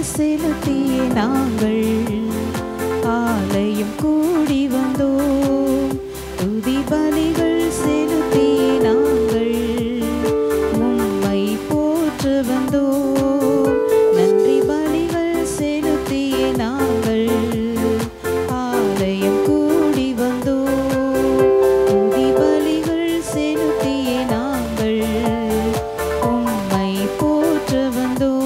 செலுத்திய நாங்கள் ஆலயம் கூடி வந்தோம். துதி பலிகள் செலுத்திய நாங்கள் உம்மை போற்ற வந்தோம். நன்றி பலிகள் செலுத்திய நாங்கள் ஆலயம் கூடி வந்தோம். துதி பலிகள் செலுத்திய நாங்கள் உம்மை போற்ற வந்தோம்.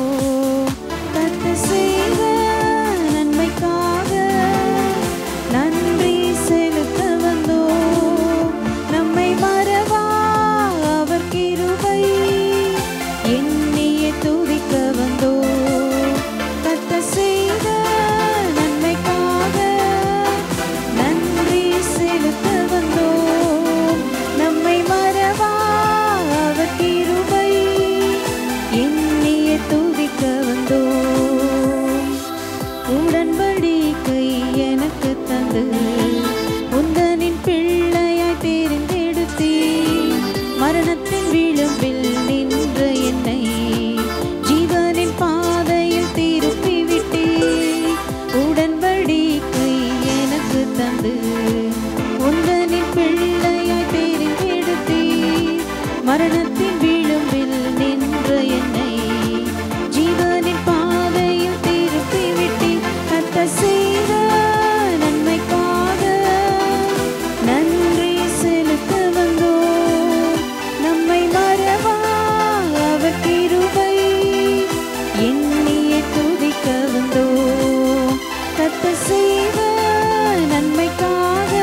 நன்றி செலுத்த வந்தோம். நம்மை மறவா அவர் கிருபை எண்ணியே துதிக்க வந்தோம். கர்த்தர் செய்த நன்மைக்காக நன்றி செலுத்த வந்தோம். நம்மை மறவா அவர் கிருபை எண்ணியே துதிக்க வந்தோம். உடன்படிக்கை எனக்கு தந்து உந்தனின் பிள்ளையாய் தெரிந்தெடுத்தீ. மரணத்தின் விளிம்பில் நின்ற என்னை ஜீவனின் பாதையில் திருப்பி விட்டீ. உடன்படிக்கை எனக்கு தந்து உந்தனின் பிள்ளையாய் தெரிந்தெடுத்தீ. மரணத்தின் விளிம்பில் நின்ற என்னை ஜீவனின் பாதையில் திருப்பி விட்டீ. கர்த்தர் செய்த நன்மைக்காக நன்றி செலுத்த வந்தோம். நம்மை மறவா அவர் கிருபை எண்ணியே துதிக்க வந்தோம். கர்த்தர் செய்த நன்மைக்காக